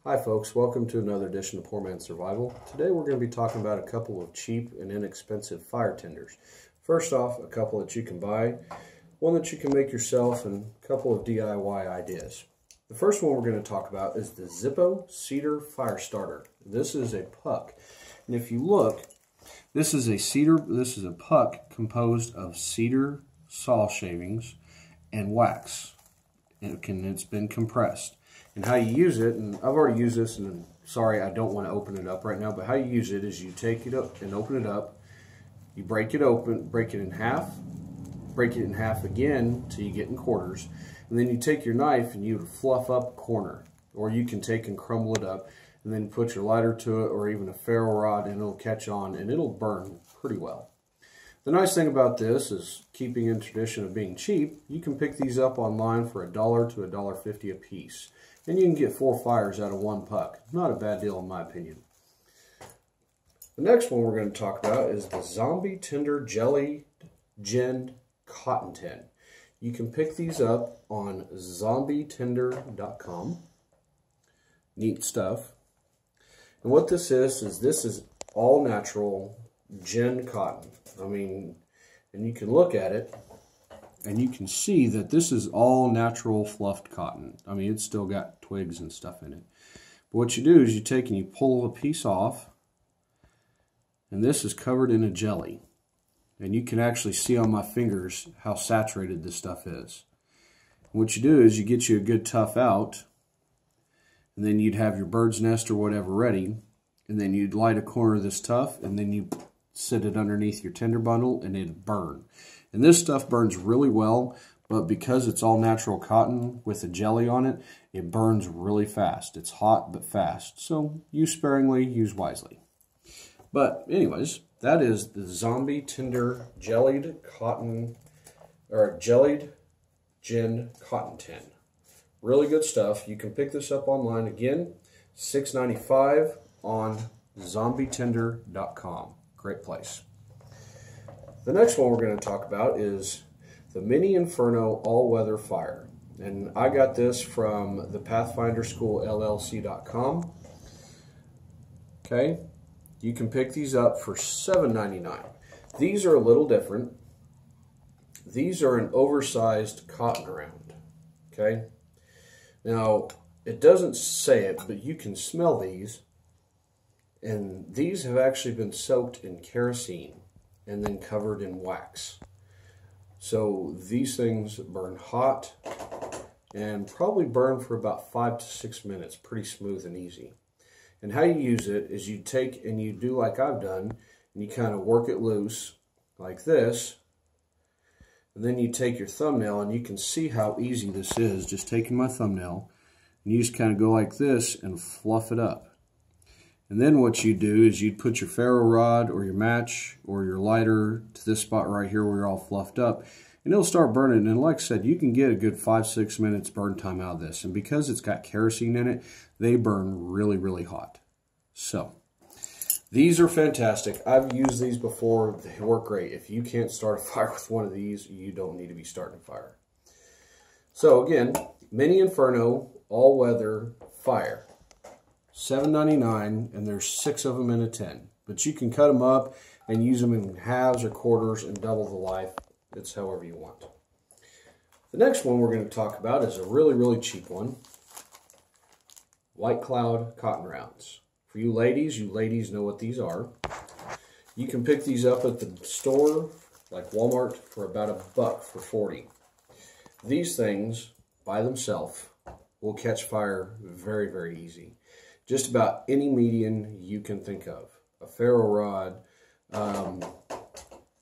Hi folks, welcome to another edition of Poor Man's Survival. Today we're going to be talking about a couple of cheap and inexpensive fire tenders. First off, a couple that you can buy, one that you can make yourself, and a couple of DIY ideas. The first one we're going to talk about is the Zippo Cedar Fire Starter. This is a puck, and if you look, this is a puck composed of cedar saw shavings and wax. It's been compressed. And how you use it, and I've already used this, and sorry, I don't want to open it up right now, but how you use it is you take it up and open it up, you break it open, break it in half again till you get in quarters, and then you take your knife and you fluff up a corner, or you can take and crumble it up, and then put your lighter to it, or even a ferro rod, and it'll catch on, and it'll burn pretty well. The nice thing about this is, keeping in tradition of being cheap, you can pick these up online for $1 to $1.50 a piece. And you can get 4 fires out of 1 puck. Not a bad deal in my opinion. The next one we're going to talk about is the Zombie Tinder Jelly Gin Cotton Tin. You can pick these up on zombietinder.com. Neat stuff. And what this is all natural gin cotton. I mean, and you can look at it, and you can see that this is all natural fluffed cotton. I mean, it's still got twigs and stuff in it. But what you do is you take and you pull a piece off, and this is covered in a jelly. And you can actually see on my fingers how saturated this stuff is. And what you do is you get you a good tough out, and then you'd have your bird's nest or whatever ready, and then you'd light a corner of this tough, and then you sit it underneath your tinder bundle, and it'd burn. And this stuff burns really well, but because it's all natural cotton with a jelly on it, it burns really fast. It's hot but fast. So use sparingly, use wisely. But anyways, that is the Zombie Tinder Jellied Gin Cotton Tin. Really good stuff. You can pick this up online again, $6.95 on zombietinder.com. Great place. The next one we're going to talk about is the Mini Inferno All-Weather Fire. And I got this from the Pathfinder School LLC.com. Okay, you can pick these up for $7.99. These are a little different. These are an oversized cotton round. Okay, now it doesn't say it, but you can smell these. And these have actually been soaked in kerosene and then covered in wax. So these things burn hot and probably burn for about 5 to 6 minutes, pretty smooth and easy. And how you use it is you take and you do like I've done, and you kind of work it loose like this, and then you take your thumbnail, and you can see how easy this is, just taking my thumbnail, and you just kind of go like this and fluff it up. And then what you do is you'd put your ferro rod or your match or your lighter to this spot right here where you're all fluffed up, and it'll start burning. And like I said, you can get a good 5-6 minutes burn time out of this. And because it's got kerosene in it, they burn really, really hot. So these are fantastic. I've used these before. They work great. If you can't start a fire with one of these, you don't need to be starting a fire. So again, Mini Inferno All-Weather Fire. $7.99, and there's 6 of them in a tin. But you can cut them up and use them in halves or quarters and double the life. It's however you want. The next one we're going to talk about is a really, really cheap one. White Cloud Cotton Rounds. For you ladies know what these are. You can pick these up at the store, like Walmart, for about $1 for 40. These things, by themselves, will catch fire very, very easy. Just about any medium you can think of. A ferro rod,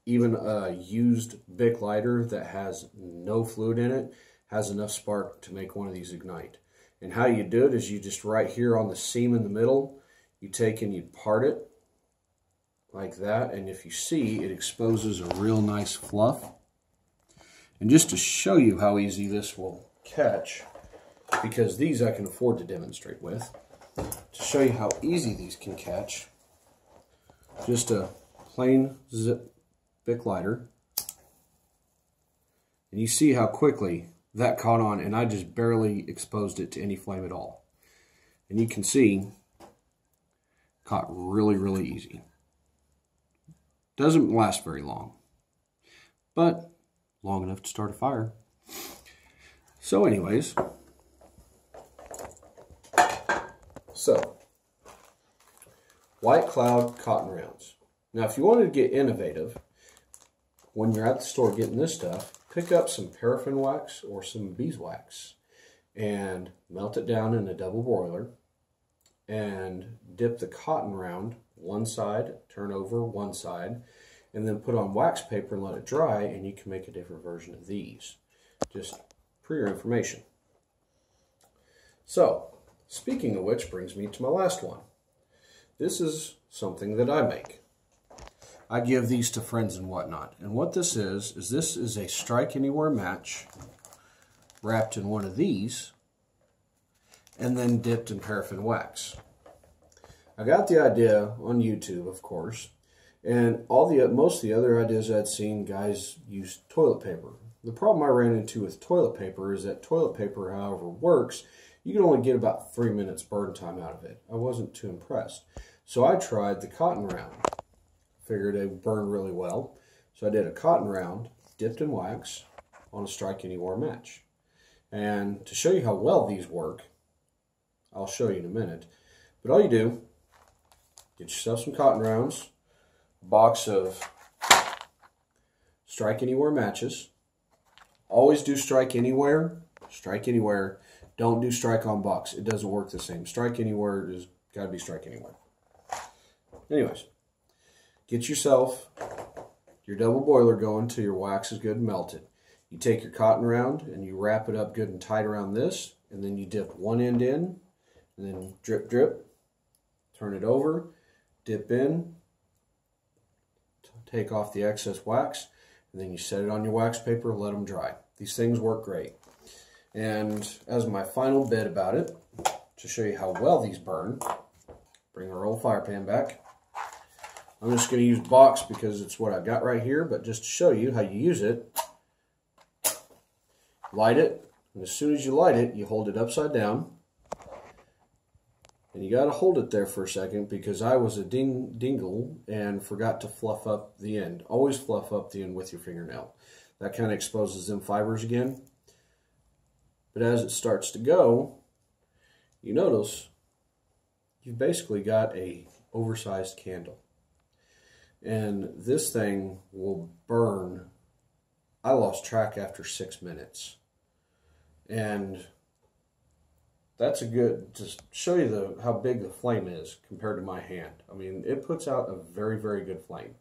even a used Bic lighter that has no fluid in it has enough spark to make one of these ignite. And how you do it is you just right here on the seam in the middle, you take and you part it like that, and if you see, it exposes a real nice fluff. And just to show you how easy this will catch, because these I can afford to demonstrate with, to show you how easy these can catch, just a plain zip Bic lighter, and you see how quickly that caught on, and I just barely exposed it to any flame at all. And you can see, caught really, really easy. Doesn't last very long, but long enough to start a fire. So anyways, White Cloud cotton rounds. Now if you wanted to get innovative, when you're at the store getting this stuff, pick up some paraffin wax or some beeswax and melt it down in a double boiler and dip the cotton round one side, turn over one side, and then put on wax paper and let it dry, and you can make a different version of these. Just for your information. So, speaking of which brings me to my last one. This is something that I make. I give these to friends and whatnot. And what this is this is a strike anywhere match wrapped in one of these and then dipped in paraffin wax. I got the idea on YouTube, of course, and most of the other ideas I'd seen, guys use toilet paper. The problem I ran into with toilet paper is that toilet paper, however, works. You can only get about 3 minutes burn time out of it. I wasn't too impressed. So I tried the cotton round. Figured it would burn really well. So I did a cotton round, dipped in wax, on a strike anywhere match. And to show you how well these work, I'll show you in a minute. But all you do, get yourself some cotton rounds, a box of strike anywhere matches. Always do strike anywhere. Strike anywhere. Don't do strike on box. It doesn't work the same. Strike anywhere is got to be strike anywhere. Anyways, get yourself your double boiler going till your wax is good and melted. You take your cotton round and you wrap it up good and tight around this, and then you dip one end in, and then drip, drip, turn it over, dip in, take off the excess wax, and then you set it on your wax paper and let them dry. These things work great. And as my final bit about it, to show you how well these burn, bring our old fire pan back. I'm just going to use box because it's what I got right here, but just to show you how you use it, light it, and as soon as you light it, you hold it upside down. And you got to hold it there for a second because I was a dingle and forgot to fluff up the end. Always fluff up the end with your fingernail. That kind of exposes them fibers again. But as it starts to go, you notice you've basically got a oversized candle. And this thing will burn. I lost track after 6 minutes. And that's a good, to show you how big the flame is compared to my hand. I mean, it puts out a very, very good flame.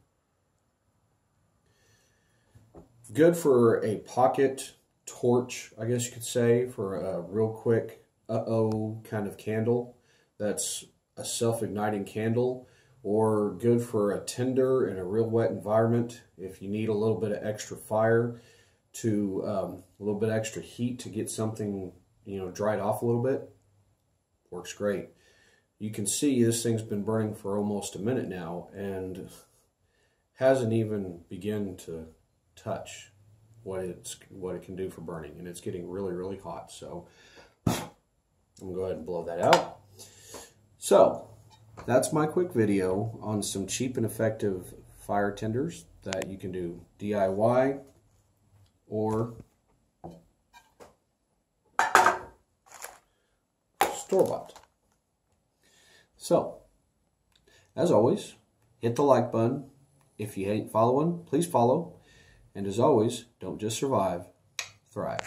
Good for a pocket torch, I guess you could say, for a real quick uh-oh kind of candle. That's a self-igniting candle. Or good for a tinder in a real wet environment if you need a little bit of extra fire to a little bit extra heat to get something, dried off a little bit. Works great. You can see this thing's been burning for almost a minute now and hasn't even begun to touch what it can do for burning, and it's getting really, really hot. So I'm gonna go ahead and blow that out. So that's my quick video on some cheap and effective fire tenders that you can do DIY or store-bought. So, as always, hit the like button. If you ain't following, please follow. And as always, don't just survive, thrive.